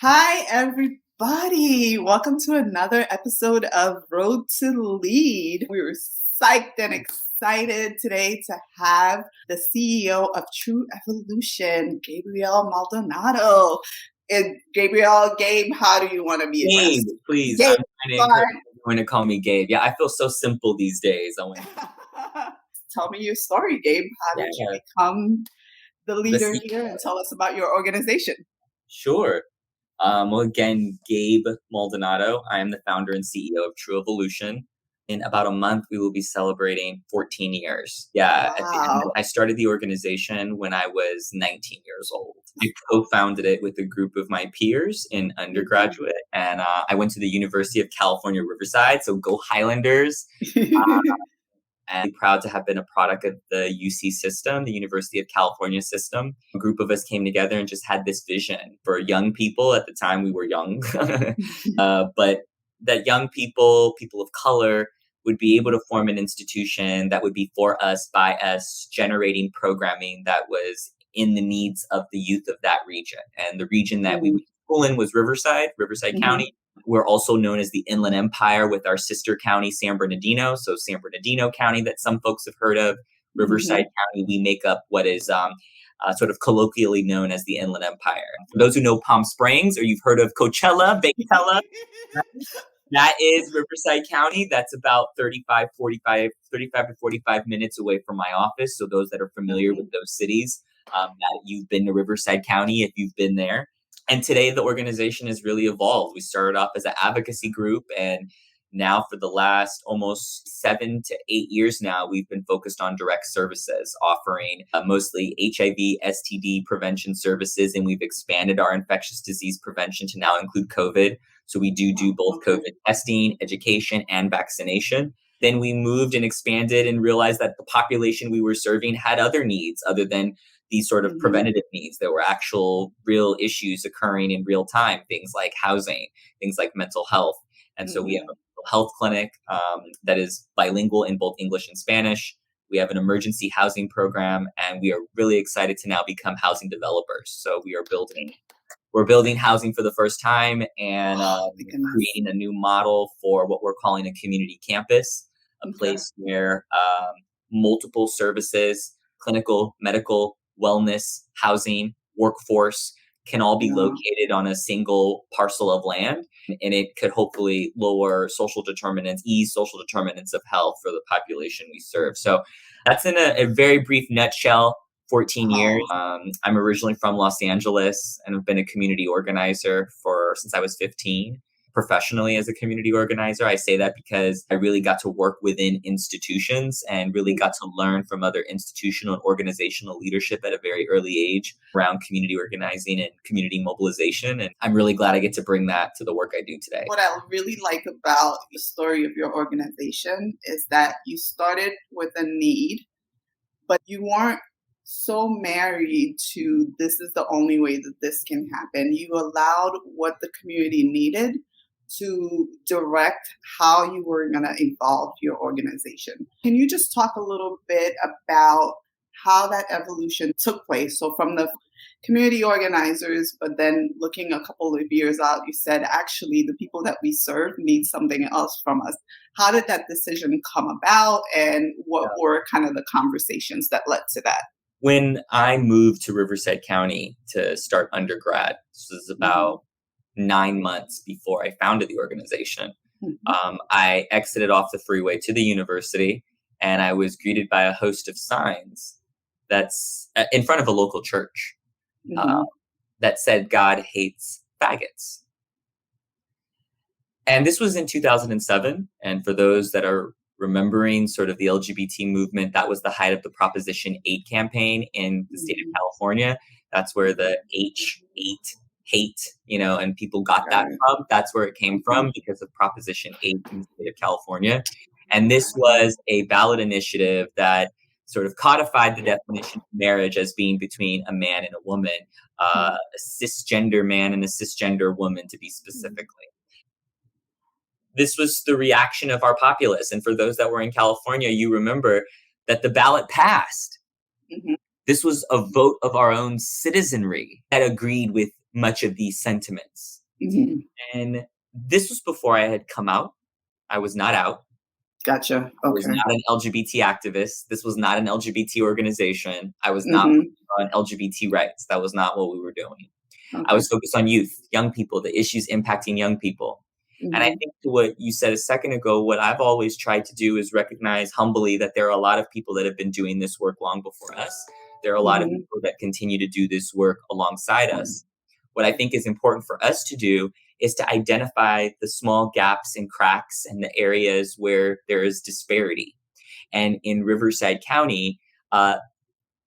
Hi, everybody. Welcome to another episode of Road to Lead. We were psyched and excited today to have the CEO of TruEvolution, Gabriel Maldonado. And Gabe, how do you want to be Gabe, addressed? please. Gabe, I'm trying to encourage fine. everyone to call me Gabe. Yeah, I feel so simple these days. Tell me your story, Gabe. How did you Yeah, become the the leader here? CEO. And tell us about your organization. Sure. Well, again, Gabe Maldonado. I am the founder and CEO of TruEvolution. In about a month, we will be celebrating 14 years. Yeah, Wow. I started the organization when I was 19 years old. I co-founded it with a group of my peers in undergraduate, and I went to the University of California, Riverside. So go Highlanders! And proud to have been a product of the UC system, the University of California system. A group of us came together and just had this vision for young people. At the time, we were young, but that young people, people of color, would be able to form an institution that would be for us, by us, generating programming that was in the needs of the youth of that region. And the region that we would school in was Riverside Mhm. County. We're also known as the Inland Empire with our sister county, San Bernardino. So San Bernardino County, that some folks have heard of, Riverside Mhm. County, we make up what is sort of colloquially known as the Inland Empire. For those who know Palm Springs, or you've heard of Coachella, Bacatella, that is Riverside County. That's about 35 to 45 minutes away from my office. So those that are familiar Mhm. with those cities, that you've been to Riverside County if you've been there. And today the organization has really evolved. We started off as an advocacy group, and now for the last almost 7 to 8 years now, we've been focused on direct services, offering mostly HIV, STD prevention services, and we've expanded our infectious disease prevention to now include COVID. So we do both Okay. COVID testing, education, and vaccination. Then we moved and expanded and realized that the population we were serving had other needs other than these sort of Mhm. preventative needs. There were actual real issues occurring in real time, things like housing, things like mental health. And so we have a Mhm. mental health clinic that is bilingual in both English and Spanish. We have an emergency housing program, and we are really excited to now become housing developers. So we're building housing for the first time, and Oh, my goodness. creating a new model for what we're calling a community campus, a Okay. place where multiple services, clinical, medical, wellness, housing, workforce, can all be Wow. located on a single parcel of land. And it could hopefully ease social determinants of health for the population we serve. So that's in a very brief nutshell. 14 years. Wow. I'm originally from Los Angeles and have been a community organizer since I was 15. Professionally as a community organizer, I say that because I really got to work within institutions and really got to learn from other institutional and organizational leadership at a very early age around community organizing and community mobilization. And I'm really glad I get to bring that to the work I do today. What I really like about the story of your organization is that you started with a need, but you weren't so married to this is the only way that this can happen. You allowed what the community needed to direct how you were going to evolve your organization. Can you just talk a little bit about how that evolution took place? So, from the community organizers, but then looking a couple of years out, you said actually the people that we serve need something else from us. How did that decision come about, and what were kind of the conversations that led to that? When I moved to Riverside County to start undergrad, this was Mhm. about 9 months before I founded the organization. Mhm. I exited off the freeway to the university, and I was greeted by a host of signs that's in front of a local church uh, Mhm. that said, "God hates faggots." And this was in 2007. And for those that are remembering sort of the LGBT movement, that was the height of the Proposition 8 campaign in the state of Mhm. California. That's where the H8 hate, and people got that Right. from. That's where it came Okay. from because of Proposition 8 in the state of California. And this was a ballot initiative that sort of codified the definition of marriage as being between a man and a woman, Mhm. a cisgender man and a cisgender woman, to be Mhm. specifically. This was the reaction of our populace. And for those that were in California, you remember that the ballot passed. Mhm. This was a vote of our own citizenry that agreed with much of these sentiments. Mhm. And this was before I had come out. I was not out. Gotcha. I was Okay. not an LGBT activist. This was not an LGBT organization. I was not Mhm. on LGBT rights. That was not what we were doing. I Okay. was focused on youth, young people, the issues impacting young people. And I Mhm. think to what you said a second ago, what I've always tried to do is recognize humbly that there are a lot of people that have been doing this work long before us. There are a lot of Mhm. people that continue to do this work alongside us. What I think is important for us to do is to identify the small gaps and cracks and the areas where there is disparity. And in Riverside County,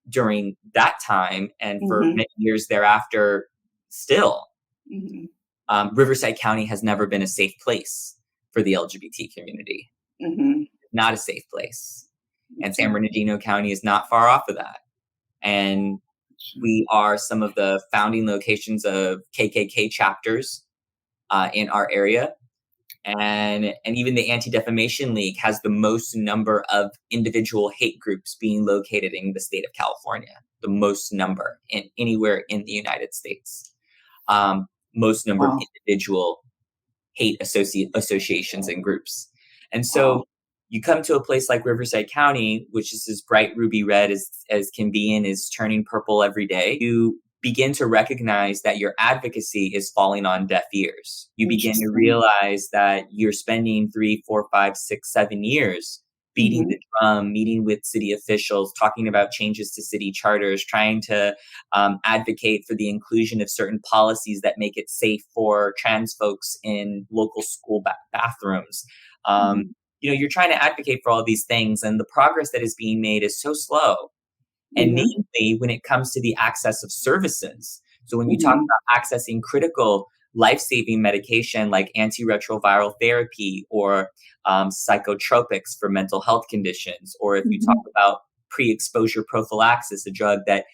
during that time and for Mhm. many years thereafter, still, Mhm. Riverside County has never been a safe place for the LGBT community. Mhm. Not a safe place. And San Okay. Bernardino County is not far off of that. And we are some of the founding locations of KKK chapters in our area. And even the Anti-Defamation League has the most number of individual hate groups being located in the state of California, the most number in anywhere in the United States. Most number of Wow. individual hate associations and groups. And Wow. so you come to a place like Riverside County, which is as bright ruby red as can be and is turning purple every day. You begin to recognize that your advocacy is falling on deaf ears. You begin to Interesting. realize that you're spending 3, 4, 5, 6, 7 years beating Mhm. the drum, meeting with city officials, talking about changes to city charters, trying to advocate for the inclusion of certain policies that make it safe for trans folks in local school bathrooms. Um, Mhm. you're trying to advocate for all these things, and the progress that is being made is so slow. And Mhm. mainly when it comes to the access of services. So when you talk Mhm. about accessing critical life-saving medication like antiretroviral therapy or psychotropics for mental health conditions, or if you talk Mhm. about pre-exposure prophylaxis, a drug that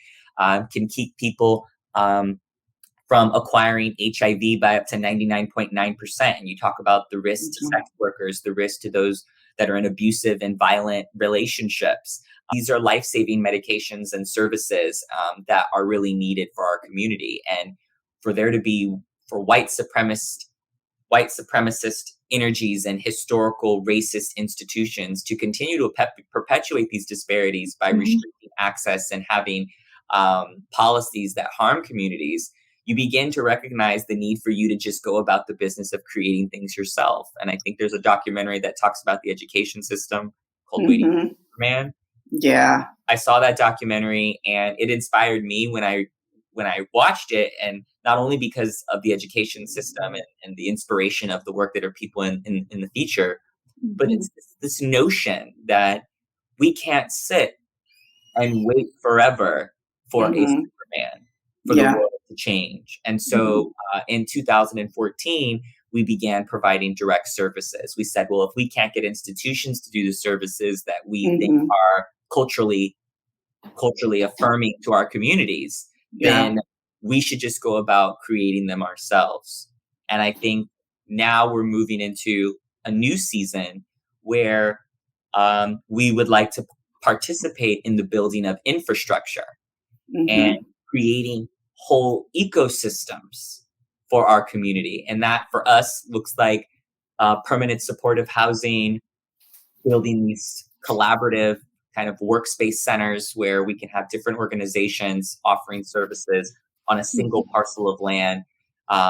can keep people from acquiring HIV by up to 99.9%. And you talk about the risk to Okay. sex workers, the risk to those that are in abusive and violent relationships. These are life-saving medications and services that are really needed for our community. And for there to be, for white supremacist energies and historical racist institutions to continue to perpetuate these disparities by Mhm. restricting access and having policies that harm communities, you begin to recognize the need for you to just go about the business of creating things yourself. And I think there's a documentary that talks about the education system called Waiting Mhm. for Man. Yeah. I saw that documentary and it inspired me when I watched it, and not only because of the education system and the inspiration of the work that are people in the feature, but Mhm. it's this notion that we can't sit and wait forever for a Mhm. Superman, for the Yeah. world to change. And Mhm. so in 2014, we began providing direct services. We said, well, if we can't get institutions to do the services that we think Mhm. are culturally affirming to our communities, Yeah. then we should just go about creating them ourselves. And I think now we're moving into a new season where we would like to participate in the building of infrastructure and Mhm. creating whole ecosystems for our community. And that for us looks like permanent supportive housing, building these collaborative kind of workspace centers where we can have different organizations offering services on a single Mhm. parcel of land,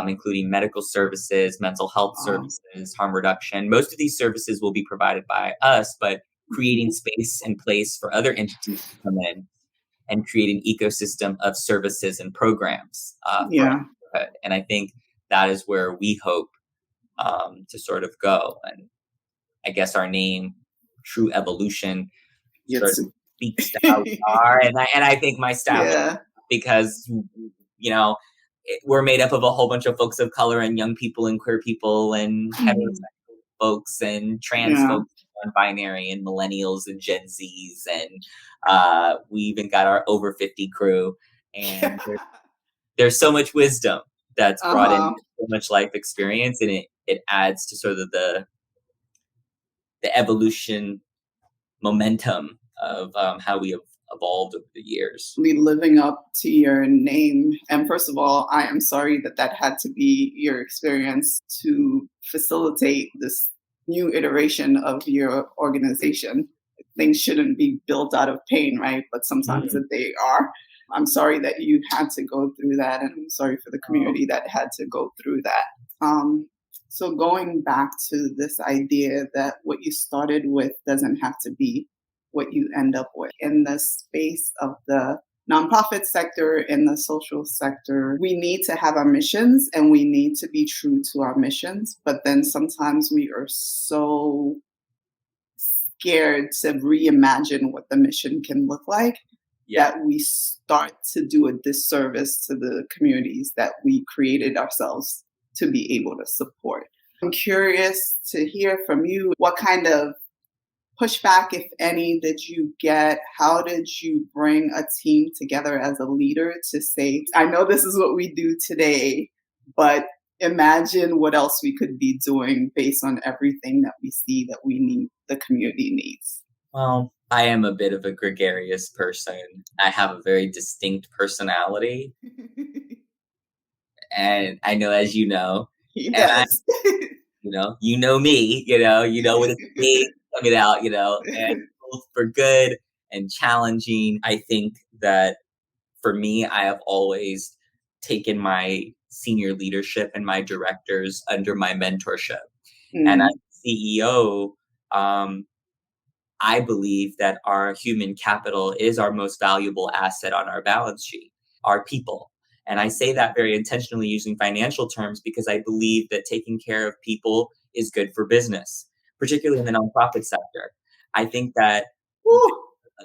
including medical services, mental health Wow. services, harm reduction. Most of these services will be provided by us, but creating Mhm. space and place for other entities to come in and create an ecosystem of services and programs for our Yeah. neighborhood. And I think that is where we hope to sort of go. And I guess our name, TruEvolution, sort of It's speaks to how we are. And I think my staff, yeah. because we're made up of a whole bunch of folks of color and young people and queer people and Mhm. heterosexual folks and trans Yeah. folks, non-binary and millennials and Gen Zs, and we even got our over 50 crew. And there's so much wisdom that's brought in, Uh-huh. so much life experience, and it adds to sort of the evolution momentum of how we have evolved over the years. Be living up to your name. And first of all, I am sorry that that had to be your experience to facilitate this new iteration of your organization. Things shouldn't be built out of pain, right? But sometimes Mm. that they are. I'm sorry that you had to go through that, and I'm sorry for the Oh, community that had to go through that. So going back to this idea that what you started with doesn't have to be what you end up with in the space of the nonprofit sector, in the social sector, we need to have our missions and we need to be true to our missions. But then sometimes we are so scared to reimagine what the mission can look like yeah. that we start to do a disservice to the communities that we created ourselves to be able to support. I'm curious to hear from you what kind of pushback, if any, did you get? How did you bring a team together as a leader to say, I know this is what we do today, but imagine what else we could be doing based on everything that we see that we need, the community needs? Well, I am a bit of a gregarious person. I have a very distinct personality, and I know, as you know, He and I, does. you know me, you know what it's me coming out, and both for good and challenging. I think that for me, I have always taken my senior leadership and my directors under my mentorship. And as Mm, CEO, um, I believe that our human capital is our most valuable asset on our balance sheet, our people. And I say that very intentionally using financial terms because I believe that taking care of people is good for business, particularly in the nonprofit sector. I think that woo,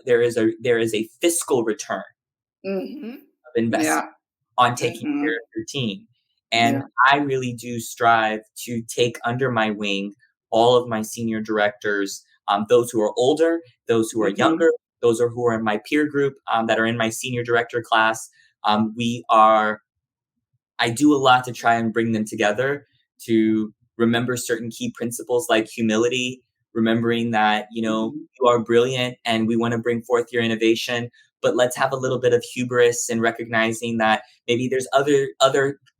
there is a fiscal return hmm, of investment yeah, on taking hmm, care of your team. And yeah, I really do strive to take under my wing all of my senior directors, those who are older, those who are hmm, younger, who are in my peer group that are in my senior director class. We are I do a lot to try and bring them together to remember certain key principles like humility, remembering that, hmm, you are brilliant and we want to bring forth your innovation, but let's have a little bit of hubris and recognizing that maybe there's other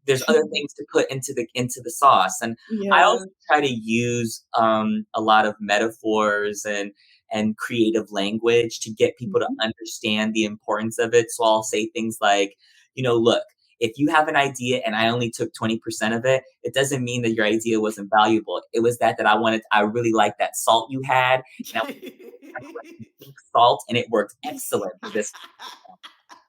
things to put into the sauce. And I yeah, also try to use a lot of metaphors and creative language to get people to mhm. understand the importance of it. So I'll say things like, look, if you have an idea and I only took 20% of it, it doesn't mean that your idea wasn't valuable. It was I really liked that salt you had, and I was pink salt, and it worked excellent for this.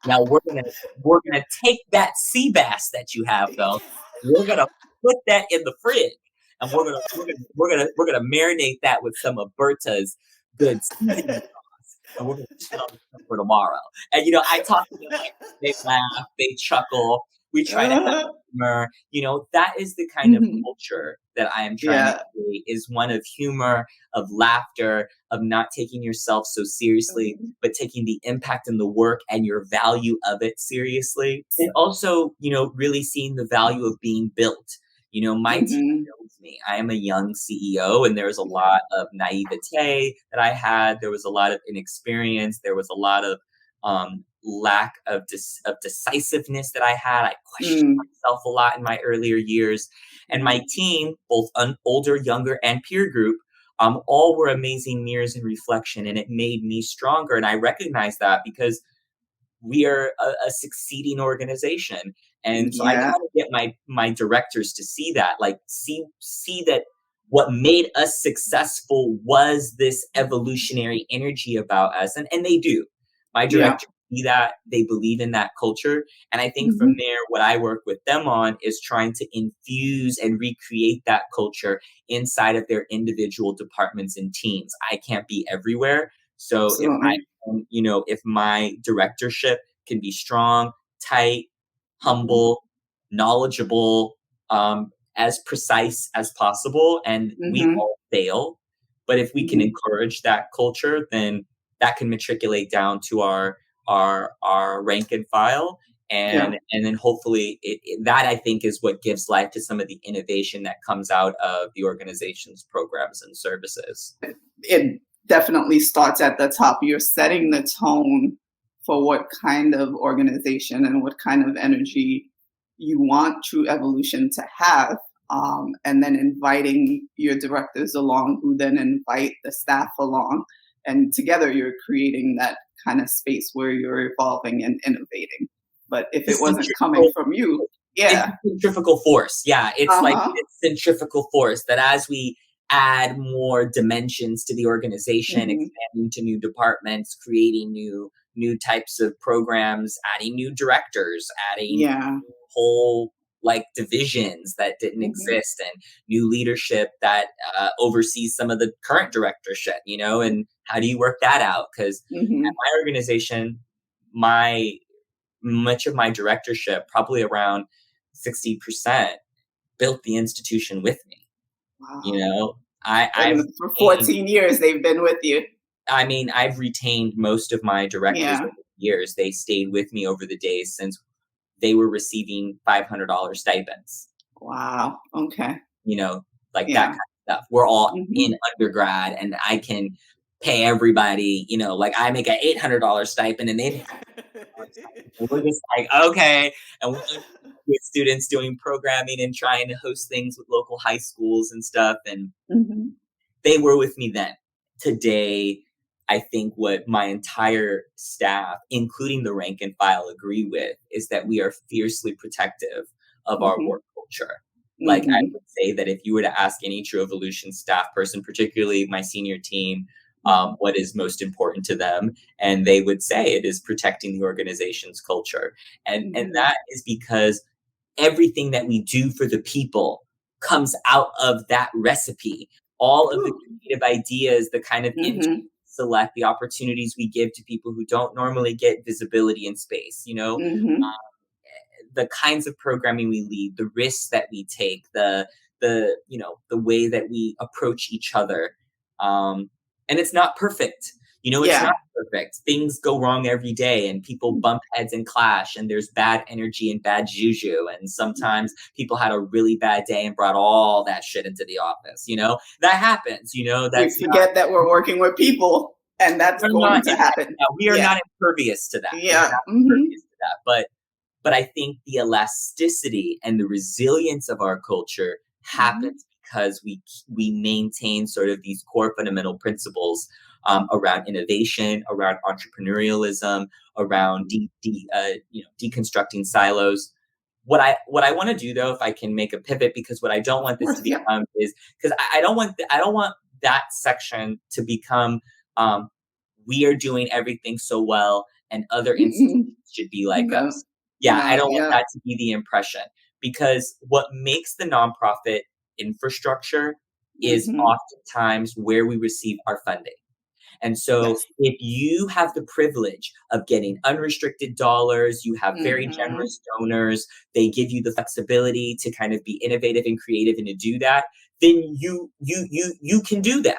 Now we're gonna take that sea bass that you have though, we're gonna put that in the fridge, and we're gonna marinate that with some of Berta's good seasoning sauce, and we're gonna chill for tomorrow. And I talk to them like they laugh, they chuckle. We try to have Uh, humor. That is the kind of mhm. culture that I am trying to Yeah. create. Is one of humor, of laughter, of not taking yourself so seriously, Mhm. but taking the impact and the work and your value of it seriously. And also, really seeing the value of being built. My team Mhm. builds me. I am a young CEO, and there was a Yeah. lot of naivete that I had. There was a lot of inexperience. There was a lot of lack of decisiveness that I had. I questioned Mm. myself a lot in my earlier years. And Yeah. my team, both older, younger, and peer group, all were amazing mirrors and reflection, and it made me stronger. And I recognize that because we are a succeeding organization, and so I try Yeah. to get my directors to see that, like see that what made us successful was this evolutionary energy about us, and they do. My Yeah. directors see that, they believe in that culture, and I think from Mhm. there, what I work with them on is trying to infuse and recreate that culture inside of their individual departments and teams. I can't be everywhere, so Absolutely. if my directorship can be strong, tight, Mhm. humble, knowledgeable, as precise as possible, and we Mhm. all fail. But if we can Mhm. encourage that culture, then that can matriculate down to our rank and file, Yeah. and then hopefully that I think is what gives life to some of the innovation that comes out of the organization's programs and services. It definitely starts at the top. You're setting the tone for what kind of organization and what kind of energy you want True Evolution to have, and then inviting your directors along, who then invite the staff along, and together you're creating that kind of space where you're evolving and innovating. But if The it wasn't coming centrifugal, from you, it's yeah, centrifugal force. Yeah, it's uh like huh, this centrifugal force that as we add more dimensions to the organization, hmm, expanding to new departments, creating new types of programs, adding new directors, adding yeah, whole like divisions that didn't hmm, exist, and new leadership that oversees some of the current directorship, and how do you work that out? Because at hmm, my organization, my much of my directorship, probably around 60%, built the institution with me. You wow. know, I, And I've for retained, 14 years they've been with you. I've retained most of my directors Yeah. over the years. They stayed with me over the days since they were receiving $500 stipends, Wow. Okay. you know, like that Yeah. kind of stuff. We're all in Mhm. undergrad and I can pay everybody, like I make an $800 stipend and they make $100 stipend. And we're just like, okay. And we're with students doing programming and trying to host things with local high schools and stuff. And Mhm. they were with me then. Today, I think what my entire staff, including the rank and file, agree with is that we are fiercely protective of our Mhm. work culture. Like I Mhm. would say that if you were to ask any True Evolution staff person, particularly my senior team, Mhm. what is most important to them, and they would say it is protecting the organization's culture, and Mhm. that is because everything that we do for the people comes out of that recipe. All of the Whew. creative ideas, the kind of interest Mhm. select, the opportunities we give to people who don't normally get visibility in space, Mhm. the kinds of programming we lead, the risks that we take, the way that we approach each other. And it's not perfect. It's Yeah. not perfect. Things go wrong every day and people bump heads and clash and there's bad energy and bad juju. And sometimes people had a really bad day and brought all that shit into the office. That happens, We that's not, forget that we're working with people and that's we're going not, to happen. we are Yeah. not impervious to that. We're Yeah. not Mhm. impervious to that. But I think the elasticity and the resilience of our culture Mhm. happens because we maintain sort of these core fundamental principles around innovation, around entrepreneurialism, around Mhm. deconstructing silos. What I want to do though, if I can make a pivot, because what I don't Of want this course, to yeah. become is because I don't want that section to become um, we are doing everything so well and other institutions Mm-mm. should be like No. us. Yeah, I No. don't want Yeah. that to be the impression because what makes the nonprofit infrastructure is Mhm. oftentimes where we receive our funding. And so Yes. if you have the privilege of getting unrestricted dollars, you have very Mhm. generous donors, they give you the flexibility to kind of be innovative and creative and to do that, then you can do that.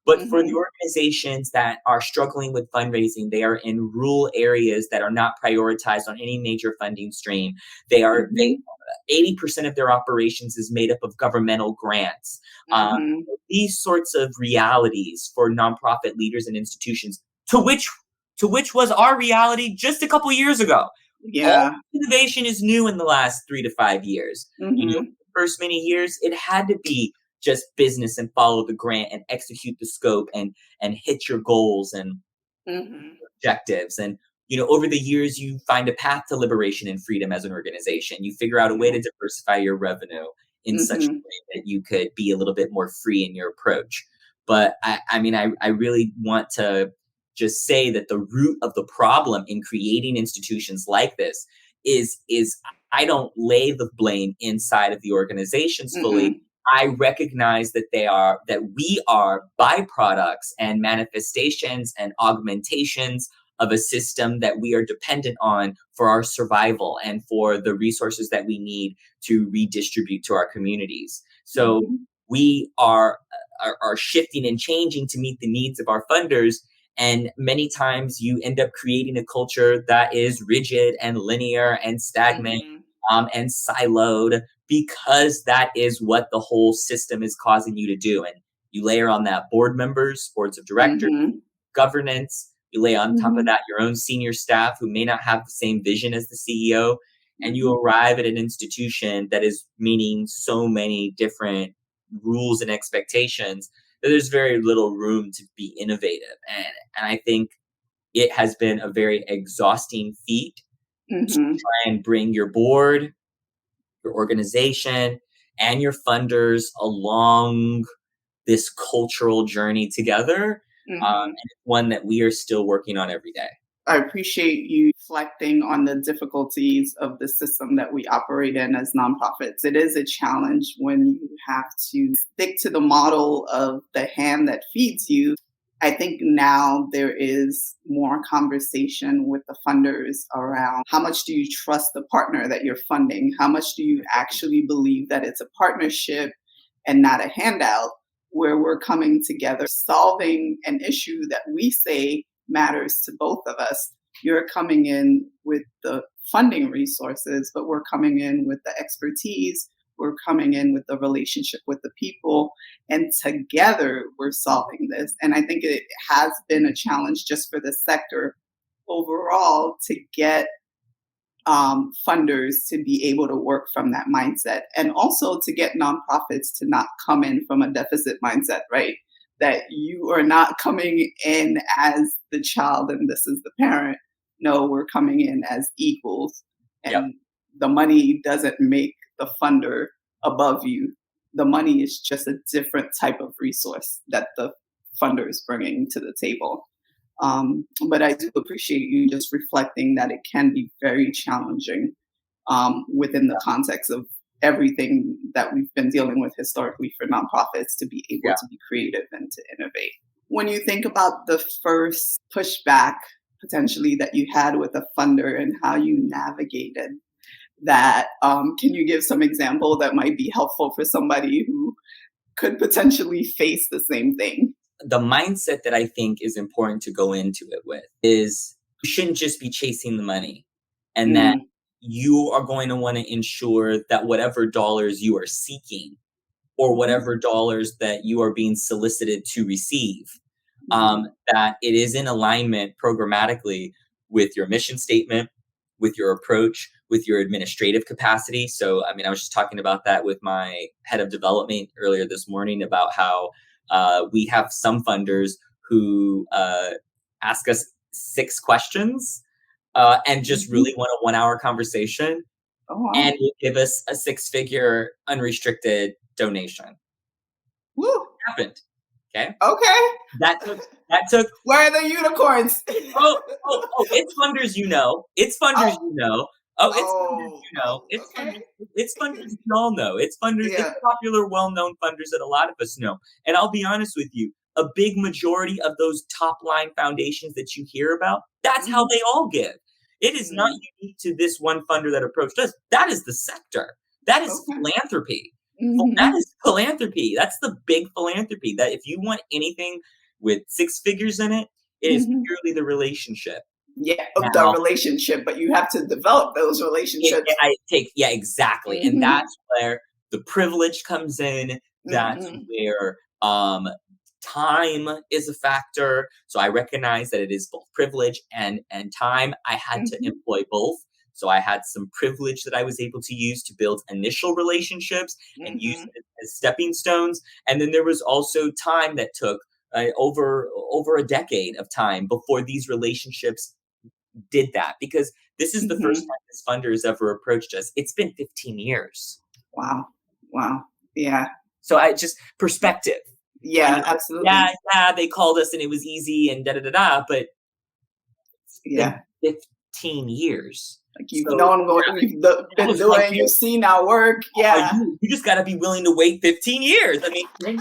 But for the Mhm. organizations that are struggling with fundraising, they are in rural areas that are not prioritized on any major funding stream. They Mhm. 80% of their operations is made up of governmental grants. Uh, Mhm. these sorts of realities for nonprofit leaders and institutions, to which was our reality just a couple years ago. All Yeah. innovation is new in the last 3 to 5 years. Mhm. The first many years, it had to be just business and follow the grant and execute the scope and hit your goals and Mhm. objectives. And over the years, you find a path to liberation and freedom as an organization. You figure out a way Yeah. to diversify your revenue in such a Mhm. way that you could be a little bit more free in your approach. But I really want to just say that the root of the problem in creating institutions like this is I don't lay the blame inside of the organizations fully. Mm-mm. I recognize that we are byproducts and manifestations and augmentations of a system that we are dependent on for our survival and for the resources that we need to redistribute to our communities. So Mhm. we are shifting and changing to meet the needs of our funders. And many times you end up creating a culture that is rigid and linear and stagnant Mhm. and siloed because that is what the whole system is causing you to do. And you layer on that board members, boards of directors, Mhm. governance, You lay on top of Mhm. that your own senior staff who may not have the same vision as the CEO, and you Mhm. arrive at an institution that is meeting so many different rules and expectations that there's very little room to be innovative. And I think it has been a very exhausting feat to Mhm. try and bring your board, your organization, and your funders along this cultural journey together. Mhm. And it's one that we are still working on every day. I appreciate you reflecting on the difficulties of the system that we operate in as nonprofits. It is a challenge when you have to stick to the model of the hand that feeds you. I think now there is more conversation with the funders around how much do you trust the partner that you're funding? How much do you actually believe that it's a partnership and not a handout, where we're coming together, solving an issue that we say matters to both of us. You're coming in with the funding resources, but we're coming in with the expertise. We're coming in with the relationship with the people, and together we're solving this. And I think it has been a challenge just for the sector overall to get funders to be able to work from that mindset, and also to get nonprofits to not come in from a deficit mindset, right? That you are not coming in as the child and this is the parent. No, we're coming in as equals, Yep. and the money doesn't make the funder above you. The money is just a different type of resource that the funder is bringing to the table. But I do appreciate you just reflecting that it can be very challenging within the context of everything that we've been dealing with historically for nonprofits to be able Yeah. to be creative and to innovate. When you think about the first pushback potentially that you had with a funder and how you navigated that, can you give some example that might be helpful for somebody who could potentially face the same thing? The mindset that I think is important to go into it with is you shouldn't just be chasing the money, and that Mm, you are going to want to ensure that whatever dollars you are seeking or mhm, whatever dollars that you are being solicited to receive, mhm, that it is in alignment programmatically with your mission statement, with your approach, with your administrative capacity. So, I mean, I was just talking about that with my head of development earlier this morning about how we have some funders who ask us 6 questions and just mhm. really want a 1 hour conversation Oh, and wow. will give us a 6 figure unrestricted donation. Woo. Happened. Okay. Okay. That took that took Where are the unicorns? it's funders you know. It's funders Oh, you know. Oh, it's funders oh, you know. oh, okay. It's funders you all know. It's funders, it's Yeah. popular, well-known funders that a lot of us know. And I'll be honest with you, a big majority of those top line foundations that you hear about, that's how Mhm, they all give. It is not mhm. unique to this one funder that approached us. That is the sector. That is Okay. philanthropy. That Mhm, is philanthropy. That's the big philanthropy. That if you want anything with 6 figures in it, it is mhm. purely the relationship. Yeah, of the Now, relationship, but you have to develop those relationships. yeah, exactly, and Mhm, that's where the privilege comes in. That's mhm, where time is a factor. So I recognize that it is both privilege and time. I had to mhm, employ both. So I had some privilege that I was able to use to build initial relationships and use mhm, it as stepping stones. And then there was also time that took over a decade of time before these relationships did that, because this is the first mhm. time this funder has ever approached us. It's been 15 years. Wow. Wow. Yeah. So I just perspective, Yeah, absolutely. yeah, they called us and it was easy and da da da da, but it's been Yeah. 15 years. Like you've So known what yeah, we've that been was like, doing, you've seen our work. Yeah. you just got to be willing to wait 15 years. I mean, like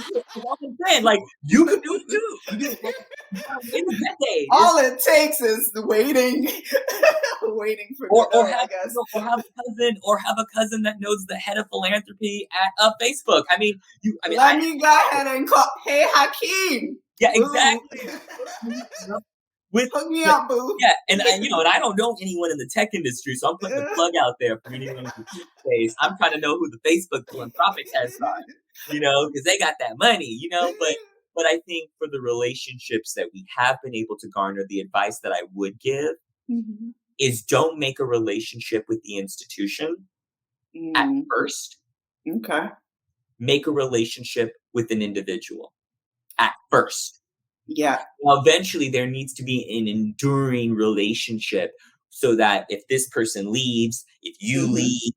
I'm saying, like you could do it too. You gotta wait a decade. All it takes is the waiting, waiting for Or Godot, I have guess. or have a cousin that knows the head of philanthropy at Facebook. I mean, Let me go ahead and call. Hey, Hakeem, yeah, boo, exactly. With hook me but up, boo. yeah, and I don't know anyone in the tech industry, so I'm putting a plug out there for anyone in the tech space. I'm trying to know who the Facebook philanthropic heads are, because they got that money. But But I think for the relationships that we have been able to garner, the advice that I would give Mhm. is don't make a relationship with the institution at Mm, first. okay. Make a relationship with an individual at first. Yeah. Now, eventually, there needs to be an enduring relationship so that if this person leaves, if you Mhm. leave,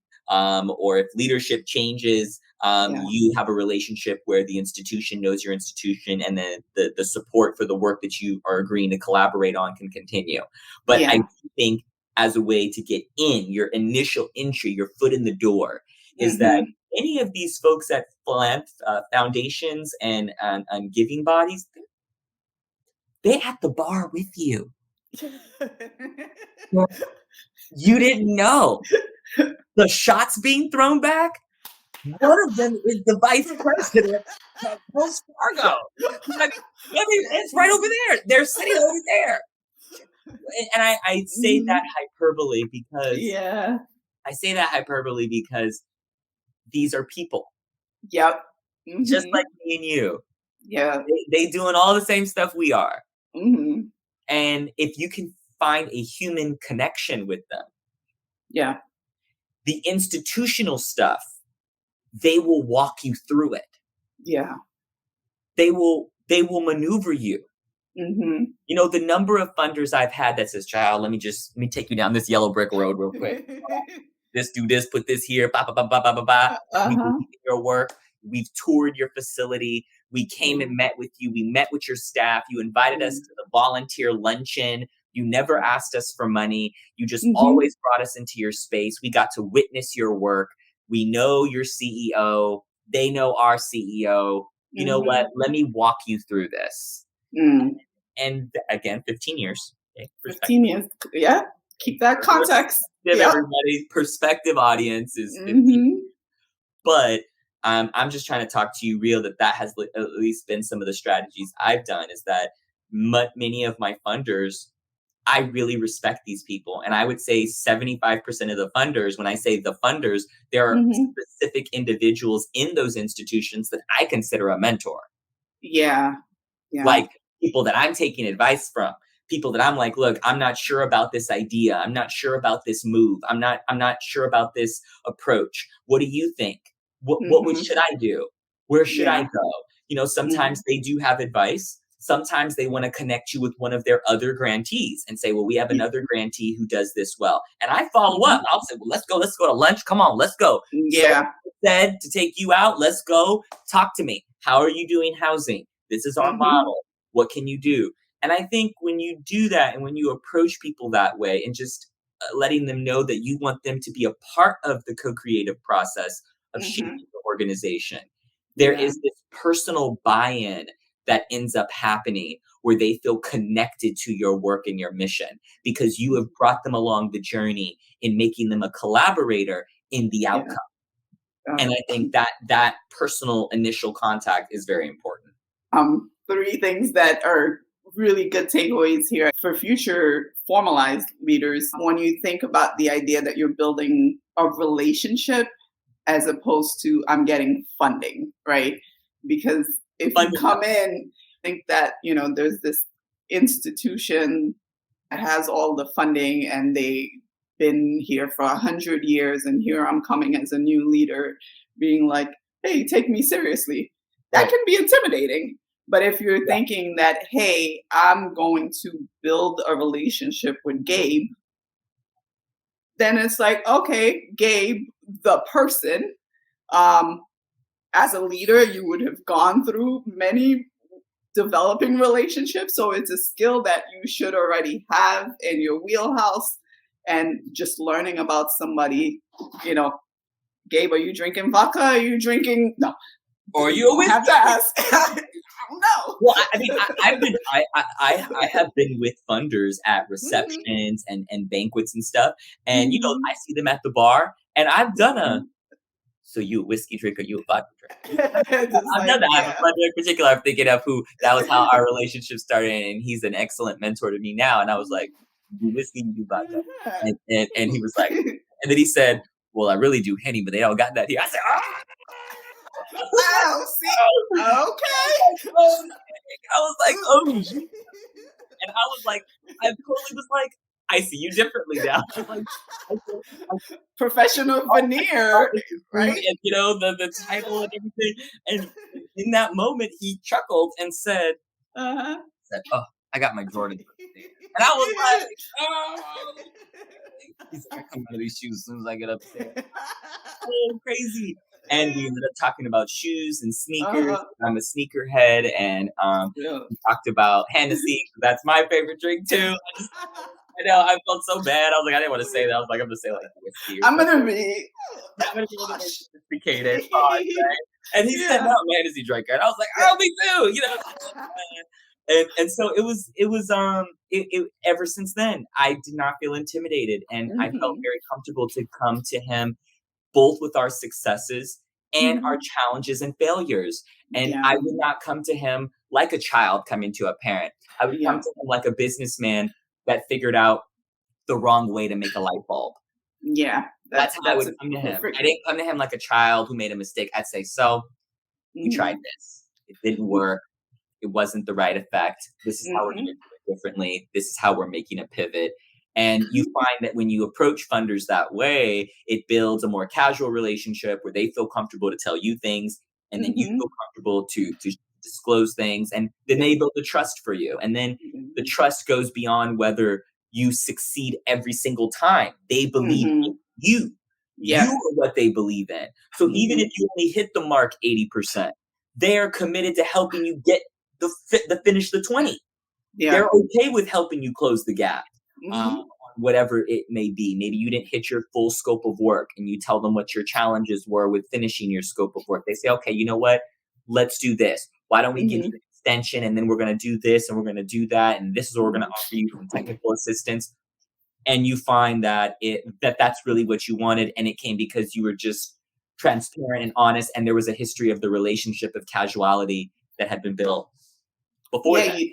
or if leadership changes, Yeah. you have a relationship where the institution knows your institution, and then the support for the work that you are agreeing to collaborate on can continue. But I Yeah. do think as a way to get in, your initial entry, your foot in the door, is that Mhm. any of these folks at foundations and giving bodies, they're at the bar with you. Yeah. You didn't know. The shots being thrown back, one of them is the vice president at Wells Fargo. It's right over there. They're sitting over there. And I say that Mhm. hyperbole because Yeah. these are people, Yep. just like Mhm. me and you. Yeah. They doing all the same stuff we are. Mhm. And if you can find a human connection with them, Yeah. the institutional stuff, they will walk you through it. Yeah. They will maneuver you. Mhm. You know, the number of funders I've had that says, "Child, let me take you down this yellow brick road real quick. This, do this, put this here, ba ba ba ba ba ba ba. We Uh-huh. believe in your work. We've toured your facility. We came and Mm, met with you. We met with your staff. You invited us mm, to the volunteer luncheon. You never asked us for money. You just mhm, always brought us into your space. We got to witness your work. We know your CEO. They know our CEO. You know what? mhm, Let me walk you through this." mm. And again, 15 years. Okay, 15 perspective. years. Yeah. Keep that context. Perspective, Yep. everybody. Perspective audience is 15. Mhm. But I'm just trying to talk to you real that has at least been some of the strategies I've done is that many of my funders, I really respect these people. And I would say 75% of the funders, when I say the funders, there are Mhm. specific individuals in those institutions that I consider a mentor. Yeah. Yeah. Like people that I'm taking advice from, people that I'm like, look, I'm not sure about this idea. I'm not sure about this move. I'm not sure about this approach. What do you think? Mhm. Should I do? Where should I Yeah. go? You know, sometimes Mhm. they do have advice. Sometimes they want to connect you with one of their other grantees and say, well, we have Y another grantee who does this well. And I follow up. mhm. I'll say, well, let's go to lunch. Come on, let's go. So Yeah. said to take you out. Let's go. Talk to me. How are you doing housing? This is our Mhm. model. What can you do? And I think when you do that and when you approach people that way and just letting them know that you want them to be a part of the co creative process of shaping Mhm. the organization, there Yeah. is this personal buy in that ends up happening where they feel connected to your work and your mission because you have Mm. brought them along the journey in making them a collaborator in the Yeah. outcome. And I think that personal initial contact is very important. Three things that are really good takeaways here for future formalized leaders. When you think about the idea that you're building a relationship as opposed to I'm getting funding, right? Because if you come Fundamental. in, think that, there's this institution that has all the funding and they've been here for 100 years, and here I'm coming as a new leader being like, hey, take me seriously. That Right. can be intimidating. But if you're Yeah. thinking that, hey, I'm going to build a relationship with Gabe, then it's like, okay, Gabe, the person, um, as a leader, you would have gone through many developing relationships. So it's a skill that you should already have in your wheelhouse. And just learning about somebody, you know, Gabe, are you drinking vodka? Are you drinking? No, Or you you a don't have to whiskey. ask. No. Well, I mean, I've been I have been with funders at Mhm, receptions and banquets and stuff, and mhm, I see them at the bar, and I've done a mhm. so you a whiskey drinker, you a vodka drinker. Just I've done like, that. I have a yeah. funder in particular. I'm thinking of who that was how our relationship started, and he's an excellent mentor to me now. And I was like, "You do whiskey, you do vodka," and he was like, and then he said, "Well, I really do Henny, but they all got that here." I said, Oh, see, "Oh." okay. I was like, oh, shit. And I was like, I totally was like, I see you differently now. Like, I feel, I Professional I saw veneer, the suit right? and, the title and everything. And in that moment, he chuckled and Uh-huh. "Oh, I got my Jordans for the day." And I was like, "Oh." He's like, "I come out of these shoes as soon as I get upstairs." So crazy. And we ended up talking about shoes and sneakers. Uh-huh. I'm a sneakerhead, and Yeah. we talked about Hennessy. That's my favorite drink too. I know I felt so bad. I was like, I didn't want to say that. I was like, I'm gonna say like whiskey or I'm something. gonna be I'm gonna be a little more posh. sophisticated, right? And he said, "No, Yeah. I'm a Hennessy drinker," and I was like, "Oh, me too," And so it ever since then, I did not feel intimidated, and I felt Mhm. very comfortable to come to him both with our successes and our Mhm. challenges and failures. And Yeah. I would not come to him like a child coming to a parent. I would come Yeah. to him like a businessman that figured out the wrong way to make a light bulb. Yeah. That's how I That's would a come to him. perfect. I didn't come to him like a child who made a mistake. I'd say, "So, we tried Mhm. this. It didn't work. It wasn't the right effect. This is how we're gonna Mhm. do it differently. This is how we're making a pivot." And you find that when you approach funders that way, it builds a more casual relationship where they feel comfortable to tell you things, and then you feel Mhm. comfortable to disclose things, and then Yeah. they build the trust for you. And then the trust goes beyond whether you succeed every single time. They believe in Mhm. you. You Yeah. are what they believe in. So even if Mhm. you only hit the mark 80%, they're committed to helping you get the finish the 20. Yeah. They're okay with helping you close the gap, Mhm. on whatever it may be. Maybe you didn't hit your full scope of work, and you tell them what your challenges were with finishing your scope of work. They say, "Okay, you know what? Let's do this. Why don't we give you Mhm. an extension, and then we're gonna do this, and we're gonna do that, and this is what we're gonna Mhm. offer you from technical assistance." And you find that that's really what you wanted, and it came because you were just transparent and honest, and there was a history of the relationship of casuality that had been built before Yeah, that.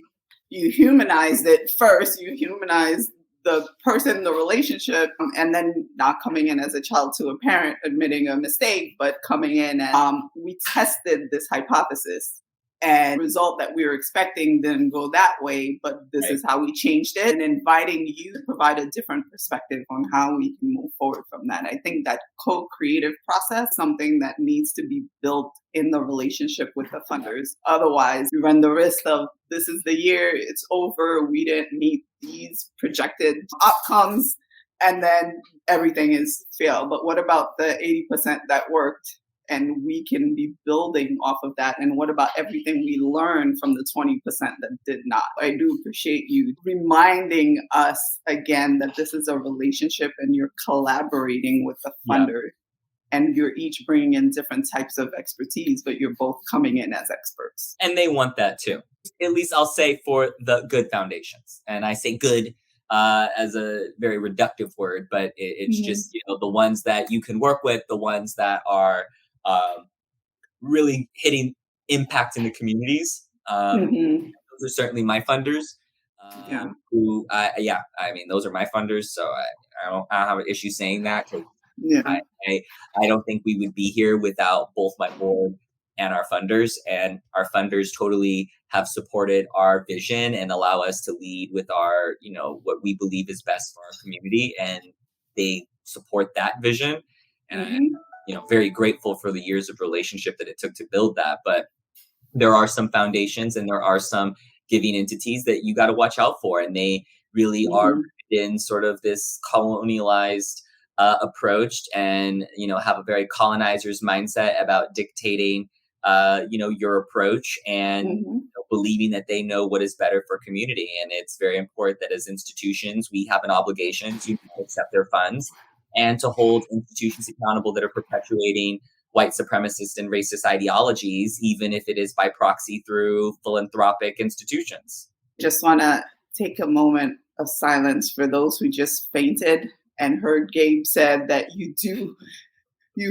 you humanized it first. You humanized the person, the relationship, and then not coming in as a child to a parent admitting a mistake, but coming in and we tested this hypothesis. And the result that we were expecting didn't go that way, but this Right. is how we changed it, and inviting you to provide a different perspective on how we can move forward from that. I think that co-creative process, something that needs to be built in the relationship with the funders. Otherwise, we run the risk of this is the year, it's over, we didn't meet these projected outcomes, and then everything is failed. But what about the 80% that worked? And we can be building off of that. And what about everything we learned from the 20% that did not? I do appreciate you reminding us again that this is a relationship and you're collaborating with the Yeah. funder and you're each bringing in different types of expertise, but you're both coming in as experts. And they want that too. At least I'll say for the good foundations. And I say good as a very reductive word, but it's Mhm. just, the ones that you can work with, the ones that are um, really hitting impact in the communities. Mhm. Those are certainly my funders. Yeah. Yeah, I mean, those are my funders. So I don't have an issue saying that, because Yeah. I, I I don't think we would be here without both my board and our funders. And our funders totally have supported our vision and allow us to lead with our, what we believe is best for our community. And they support that vision. And I, Mhm. very grateful for the years of relationship that it took to build that. But there are some foundations and there are some giving entities that you got to watch out for, and they really are Mhm. in sort of this colonialized approach, and have a very colonizer's mindset about dictating your approach, and Mhm. believing that they know what is better for community. And it's very important that as institutions we have an obligation to accept their funds and to hold institutions accountable that are perpetuating white supremacist and racist ideologies, even if it is by proxy through philanthropic institutions. Just want to take a moment of silence for those who just fainted and heard Gabe said that you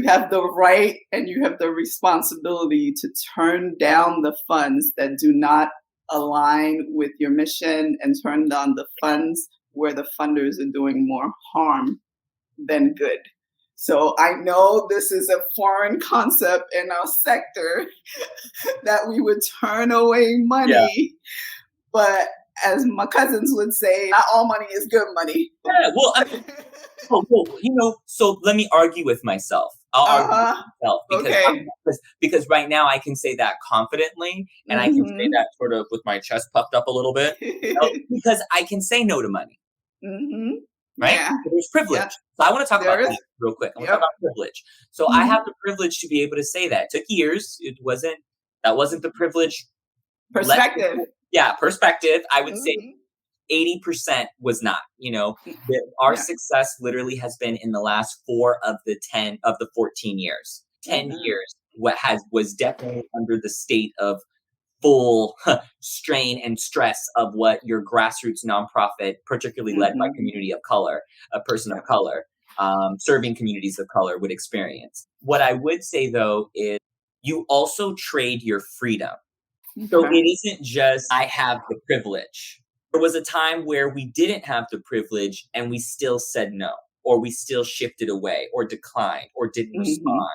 have the right and you have the responsibility to turn down the funds that do not align with your mission and turn down the funds where the funders are doing more harm than good. So I know this is a foreign concept in our sector that we would turn away Yeah. money, but as my cousins would say, not all money is good money. Yeah. Well, I mean, so let me argue with myself. I'll argue with Uh-huh. myself Okay. because right now I can say that confidently, and I can say Mm-hmm. that sort of with my chest puffed up a little bit, because I can say no to money, Mm-hmm. right? Yeah. So there's Yep. privilege. So I want to talk about There is. that real quick. I want to talk Yep. about privilege. So I have Mm-hmm. the privilege to be able to say that. It took years. That wasn't the privilege. Let Perspective. people, yeah, perspective. I would say Mm-hmm. 80% was not, our Yeah. success literally has been in the last 4 of the 14 years. 10 Mm-hmm. years was definitely under the state of full strain and stress of what your grassroots nonprofit, particularly led by Mm-hmm. community of color, a person of Yep. color, serving communities of color would experience. What I would say though is you also trade your freedom. So Okay. it isn't just I have the privilege. There was a time where we didn't have the privilege and we still said no, or we still shifted away, or declined, or didn't Mm-hmm. respond.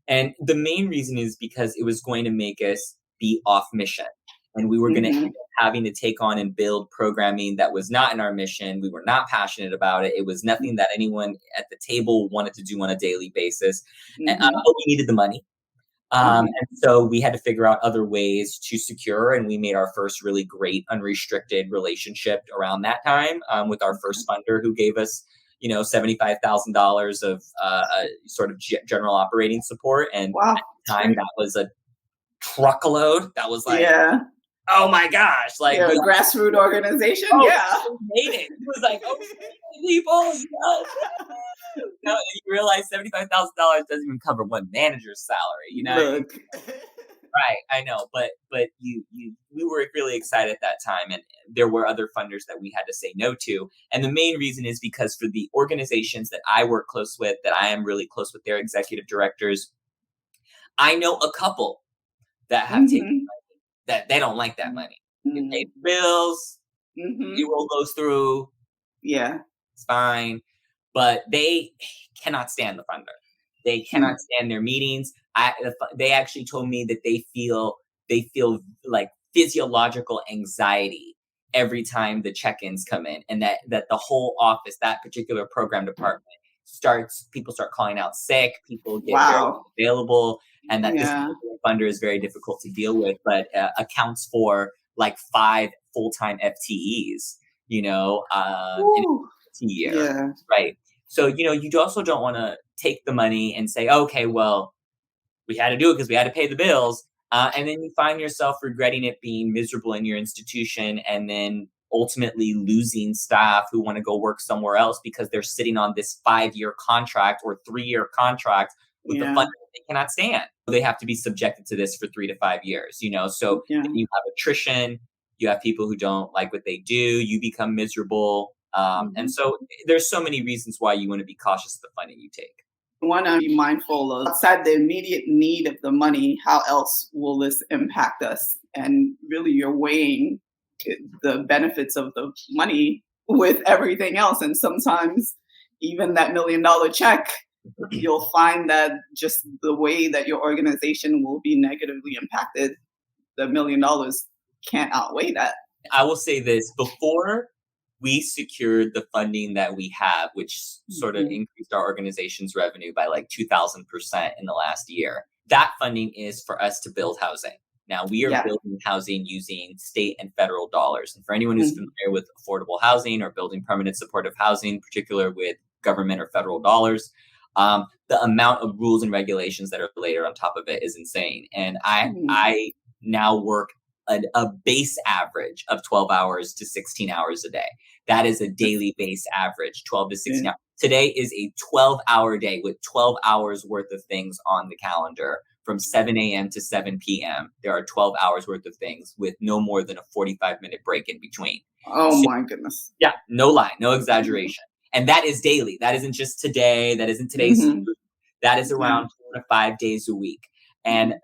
And the main reason is because it was going to make us be off mission. And we were going to end Mm-hmm. up having to take on and build programming that was not in our mission. We were not passionate about it. It was nothing that anyone at the table wanted to do on a daily basis. Mm-hmm. But we needed the money. Mm-hmm. And so we had to figure out other ways to secure, and we made our first really great unrestricted relationship around that time with our first funder, who gave us, $75,000 of sort of general operating support. And Wow. at the That's time, great. that was a truckload. That was like, Yeah. oh my gosh, like Yeah. Grassroots organization. oh, Yeah. we made it. It was like, oh, people. You realize $75,000 doesn't even cover one manager's salary. Look. Right, I know, but we were really excited at that time, and there were other funders that we had to say no to, and the main reason is because for the organizations that I work close with, that I am really close with their executive directors, I know a couple that have taken Mm-hmm. that they don't like that money. They pay Mm-hmm. the bills, Mm-hmm. payroll goes through, Yeah. it's fine, but they cannot stand the funder. They cannot stand their meetings. They actually told me that they feel like physiological anxiety every time the check-ins come in, and that the whole office, that particular program department, people start calling out sick, people get very Wow. available, and that this Yeah. particular funder is very difficult to deal with, but accounts for like 5 full-time FTEs, in a Woo. year, Yeah. right? So, you also don't want to take the money and say, okay, well, we had to do it because we had to pay the bills. And then you find yourself regretting it, being miserable in your institution, and then ultimately losing staff who want to go work somewhere else because they're sitting on this 5-year contract or 3-year contract with the fund Yeah. that they cannot stand. They have to be subjected to this for 3 to 5 years. So Yeah. then you have attrition, you have people who don't like what they do, you become miserable. And Mm-hmm. so there's so many reasons why you want to be cautious of the funding you take. Want to be mindful of outside the immediate need of the money, how else will this impact us? And really, you're weighing the benefits of the money with everything else. And sometimes, even that $1 million check, you'll find that just the way that your organization will be negatively impacted, the $1 million can't outweigh that. I will say this: before we secured the funding that we have, which sort of Mhm. increased our organization's revenue by like 2,000% in the last year, that funding is for us to build housing. Now, we are Yeah. building housing using state and federal dollars. And for anyone who's Mhm. familiar with affordable housing or building permanent supportive housing, particular with government or federal dollars, the amount of rules and regulations that are layered on top of it is insane. And Mhm. I now work a base average of 12 hours to 16 hours a day. That is a daily base average, 12 to 16 Yeah. hours. Today is a 12-hour day with 12 hours worth of things on the calendar from 7 a.m. to 7 p.m. There are 12 hours worth of things with no more than a 45-minute break in between. Oh So, my goodness. yeah, no lie, no exaggeration. And that is daily. That isn't just today. That isn't today's. Hmm. That is Yeah. around 4 to 5 days a week. And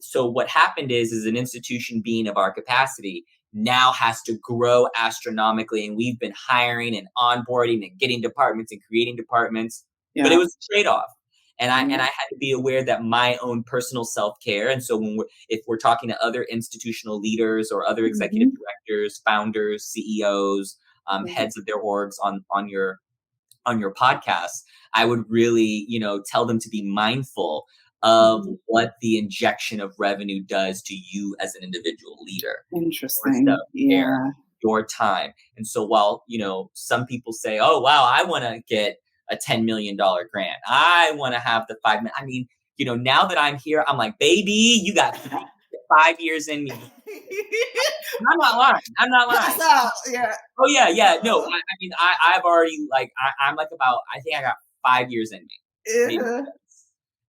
so what happened is an institution being of our capacity now has to grow astronomically. And we've been hiring and onboarding and getting departments and creating departments. but it Yeah. was a trade-off. And I Mhm. had to be aware that my own personal self-care. And so if we're talking to other institutional leaders or other executive Mhm. directors, founders, CEOs, Mhm. heads of their orgs on your podcast, I would really, tell them to be mindful of Mhm. what the injection of revenue does to you as an individual leader, your Interesting. self-care, Yeah. your time. And so while, some people say, oh, wow, I want to get a $10 million grant. I want to have the 5 million. I mean, now that I'm here, I'm like, baby, you got 5 years in me. I'm not lying. I'm not Pass lying. out. Yeah. Oh yeah, yeah. No, I mean, I've already I'm like about. I think I got 5 years in me, maybe Yeah. 6.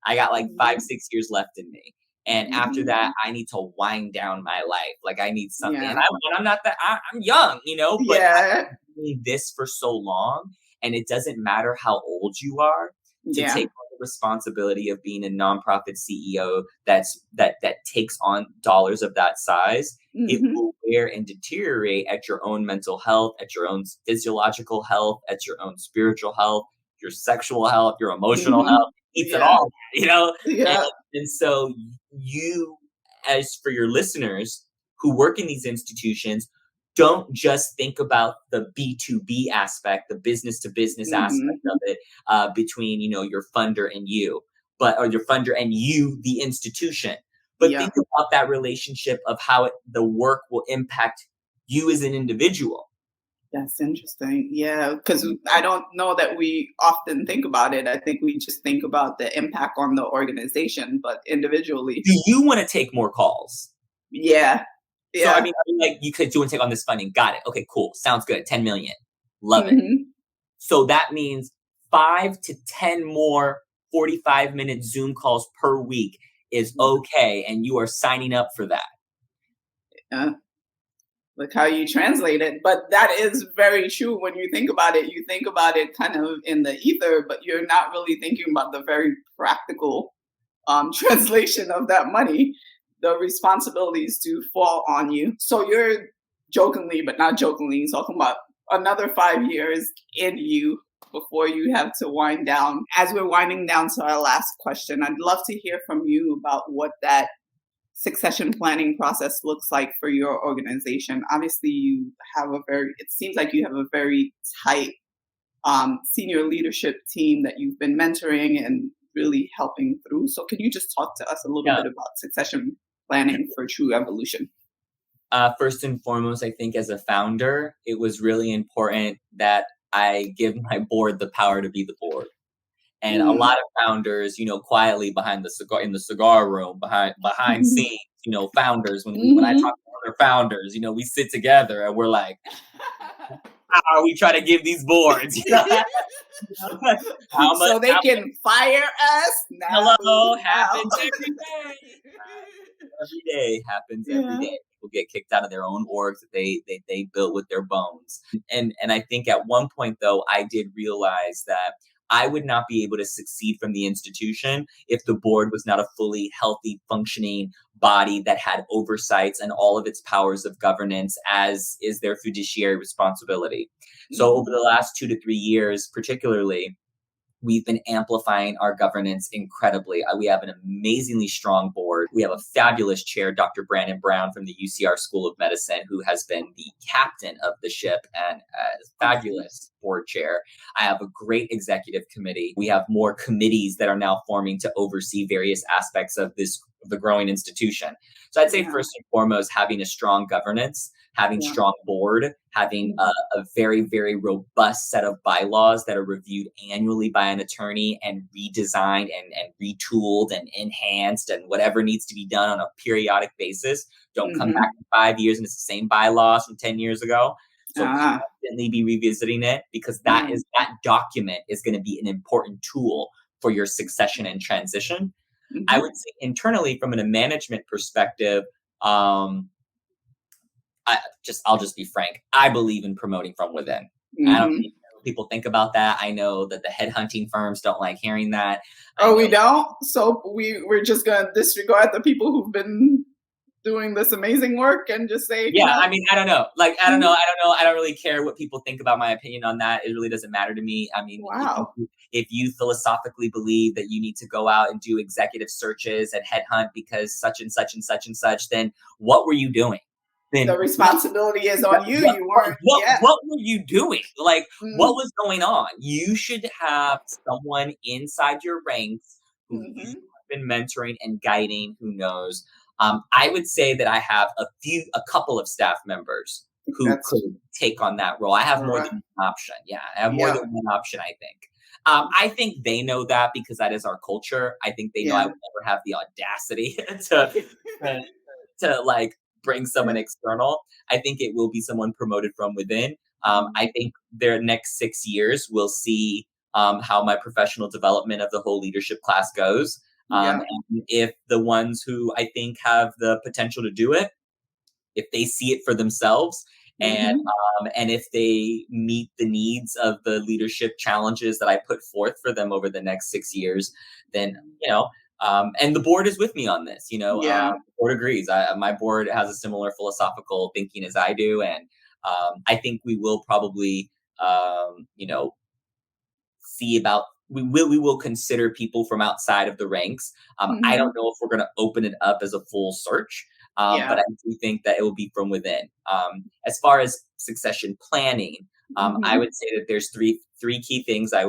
I got like Mhm. 5, 6 years left in me, and after Mhm. that, I need to wind down my life. Like I need something, and Yeah. I'm not that. I'm young, but I've Yeah. been doing this for so long, and it doesn't matter how old you are to Yeah. take on the responsibility of being a nonprofit CEO that takes on dollars of that size. It Mhm. will wear and deteriorate at your own mental health, at your own physiological health, at your own spiritual health, your sexual health, your emotional health. Mhm. It eats it Yeah. all. And, Yeah. and so you, as for your listeners who work in these institutions, don't just think about the B2B aspect, the business to business aspect Mhm. of it, between your funder and you, or your funder and you, the institution. But Yeah. think about that relationship of how the work will impact you as an individual. That's interesting. Yeah, because I don't know that we often think about it. I think we just think about the impact on the organization, but individually, Do you want to take more calls? yeah, So I yeah. mean, like you could do and take on this funding. Got it. Okay, cool. Sounds good. 10 million. Love it. Mhm. So that means 5 to 10 more 45-minute Zoom calls per week is okay, and you are signing up for that. Yeah. Like how you translate it. But that is very true when you think about it. You think about it kind of in the ether, but you're not really thinking about the very practical translation of that money. The responsibilities do fall on you. So you're jokingly, but not jokingly, talking about another 5 years in you before you have to wind down. As we're winding down to our last question, I'd love to hear from you about what that succession planning process looks like for your organization. Obviously, it seems like you have a very tight senior leadership team that you've been mentoring and really helping through. So, can you just talk to us a little Yeah. bit about succession planning for TruEvolution? First and foremost, I think as a founder, it was really important that I give my board the power to be the board. And a Mm. lot of founders, quietly behind the cigar in the cigar room, behind scenes, founders when I Hmm. talk to other founders, we sit together and we're like, how are we trying to give these boards? How much? So they can fire us now. Hello Now. happens every day. Every day happens every Yeah. day. People get kicked out of their own orgs that they built with their bones. And I think at one point though, I did realize that I would not be able to succeed from the institution if the board was not a fully healthy, functioning body that had oversights and all of its powers of governance, as is their fiduciary responsibility. So over Mhm. the last 2 to 3 years, particularly, we've been amplifying our governance incredibly. We have an amazingly strong board. We have a fabulous chair, Dr. Brandon Brown from the UCR School of Medicine, who has been the captain of the ship and a Okay. fabulous board chair. I have a great executive committee. We have more committees that are now forming to oversee various aspects of the growing institution. So I'd say Yeah. first and foremost, having a strong governance, having Yeah. strong board, having a very, very robust set of bylaws that are reviewed annually by an attorney and redesigned and retooled and enhanced and whatever needs to be done on a periodic basis. Don't come back Hmm. in 5 years and it's the same bylaws from 10 years ago. So Ah. constantly be revisiting it, because Yeah. that document is going to be an important tool for your succession and transition. I Hmm. would say internally, from a management perspective, I'll just be frank. I believe in promoting from within. I don't Hmm. know what people think about that. I know that the headhunting firms don't like hearing that. I Oh, we know. don't. So we're just gonna disregard the people who've been. doing this amazing work and just say, Yeah, I mean, I don't know. Like, I don't know. mhm, I don't know. I don't really care what people think about my opinion on that. It really doesn't matter to me. I mean, wow, if you philosophically believe that you need to go out and do executive searches and headhunt because such and such and such and such, then what were you doing? the Then responsibility is on you. You weren't, yeah. what were you doing? Like, what Mm, was going on? You should have someone inside your ranks who you hmm. have been mentoring and guiding, who knows. I would say that I have a couple of staff members who That's could take on that role. I have more correct. than one option. Yeah, I have more Yeah, than one option, I think. I think they know that because that is our culture. I think they know I yeah. would never have the audacity to, to like bring someone Yeah. external. I think it will be someone promoted from within. I Mhm. think their next 6 years we'll see how my professional development of the whole leadership class goes. Yeah. And if the ones who I think have the potential to do it, if they see it for themselves, and Mhm. and if they meet the needs of the leadership challenges that I put forth for them over the next 6 years, then and the board is with me on this. Yeah. The board agrees. My board has a similar philosophical thinking as I do, and I think we will probably see about we will consider people from outside of the ranks. I don't Mhm. know if we're going to open it up as a full search, but Yeah. I do think that it will be from within. As far as succession planning, I Mhm. would say that there's three key things I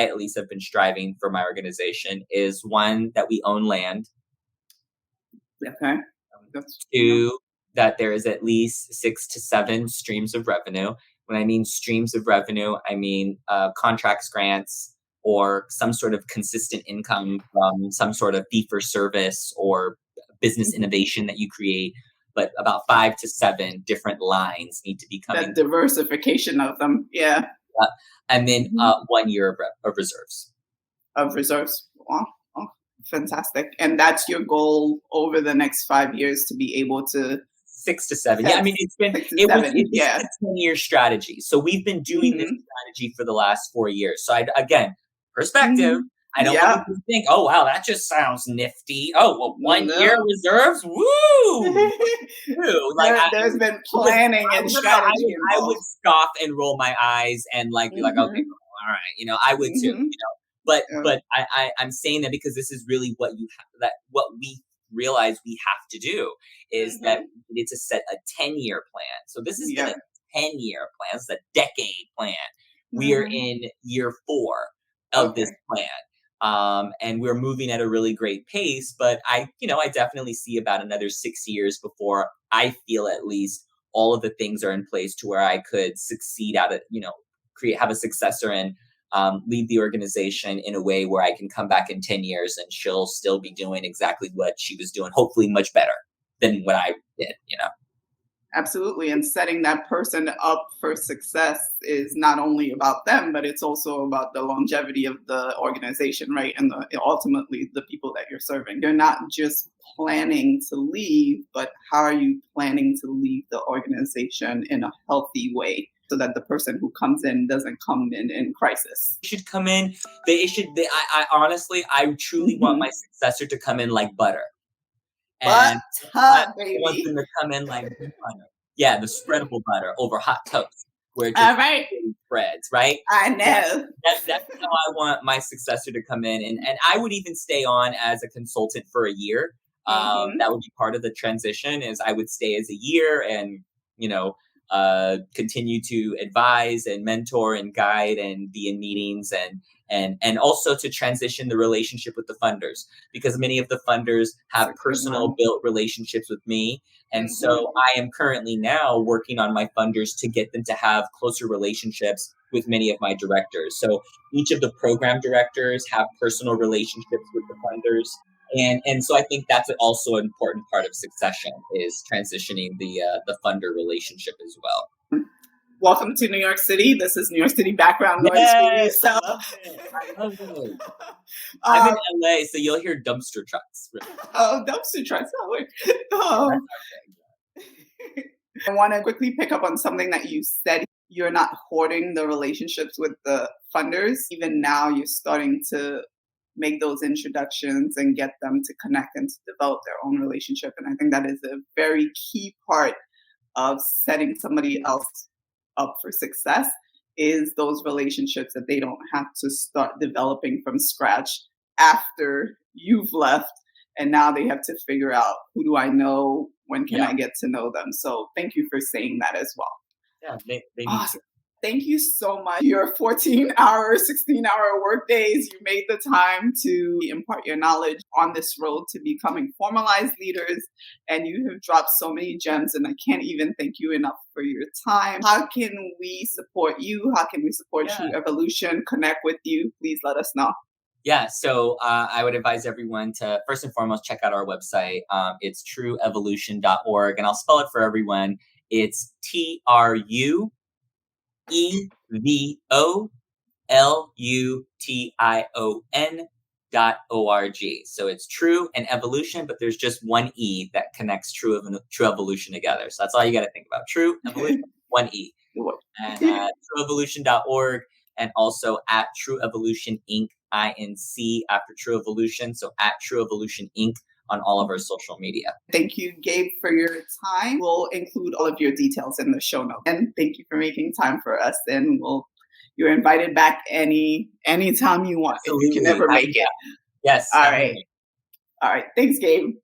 at least have been striving for my organization. Is one, that we own land. Okay. That's Two, that there is at least 6 to 7 streams of revenue. When I mean streams of revenue, I mean contracts, grants, or some sort of consistent income from some sort of fee for service or business mhm. innovation that you create. But about 5 to 7 different lines need to be coming That diversification of them. Yeah. up. And then Mhm. 1 year of reserves. Of reserves. Wow. Oh, fantastic. And that's your goal over the next 5 years to be able to 6 to 7. Yeah, I have mean, six to seven. this Yeah. is a 10-year strategy. So we've been doing this Mhm. strategy for the last 4 years. So again, perspective. Mhm. I don't want Yeah. people to think, oh wow, that just sounds nifty. Oh well, 1 year No. reserves, woo, woo. Like There's been I would, planning and no, no, strategy I would involved. scoff and roll my eyes and like be like, okay, Mhm. all right, I would too. Mhm. Yeah. But I'm saying that because this is really what we realize we have to do is that Mhm. we need to set a 10-year plan. So this has been a Yeah. 10-year plan. It's a decade plan. We are Mhm. in year 4 of this Okay. plan. And we're moving at a really great pace, but I definitely see about another 6 years before I feel at least all of the things are in place to where I could succeed at it, have a successor and lead the organization in a way where I can come back in 10 years and she'll still be doing exactly what she was doing, hopefully much better than what I did. Absolutely. And setting that person up for success is not only about them, but it's also about the longevity of the organization, right? And ultimately the people that you're serving. You're not just planning to leave, but how are you planning to leave the organization in a healthy way so that the person who comes in doesn't come in crisis? Should come in. I honestly, I truly want my Hmm. successor to come in like butter. But, And I want them baby. to come in like butter. Yeah, the spreadable butter over hot toast, where it All just right. spreads, right? I That, know. that's how I want my successor to come in, and I would even stay on as a consultant for a year. Hmm. That would be part of the transition. Is I would stay as a year and you know continue to advise and mentor and guide and be in meetings and also to transition the relationship with the funders, because many of the funders have That's a good personal one. built relationships with me. And Hmm. so I am currently now working on my funders to get them to have closer relationships with many of my directors. So each of the program directors have personal relationships with the funders. And so I think that's also an important part of succession, is transitioning the funder relationship as well. Welcome to New York City. This is New York City background noise for you. Yes, I So, love it. I love it. I'm in um, LA, so you'll hear dumpster trucks. oh, dumpster trucks. Yeah, Oh. that's our thing. I want to quickly pick up on something that you said. You're not hoarding the relationships with the funders. Even now, you're starting to make those introductions and get them to connect and to develop their own relationship. And I think that is a very key part of setting somebody else up for success, is those relationships that they don't have to start developing from scratch after you've left, and now they have to figure out, who do I know, when can I get to know them. So thank you for saying that as well. Yeah, they need Awesome. Thank you so much. Your 14-hour, 16-hour work days, you made the time to impart your knowledge on this road to becoming formalized leaders. And you have dropped so many gems, and I can't even thank you enough for your time. How can we support you? How can we support TruEvolution? Connect with you? Please let us know. Yeah, so I would advise everyone to first and foremost check out our website. It's truevolution.org, and I'll spell it for everyone. It's TrueEvolution.org. So it's True and Evolution, but there's just one E that connects TrueEvolution together. So that's all you got to think about. True Evolution, one E. And TrueEvolution.org, and also at TruEvolution Inc. INC after TruEvolution. So at TruEvolution Inc. on all of our social media. Thank you, Gabe, for your time. We'll include all of your details in the show notes. And thank you for making time for us. And you're invited back anytime you want. Absolutely. If you can ever make it. Yes. All right. All right. Thanks, Gabe.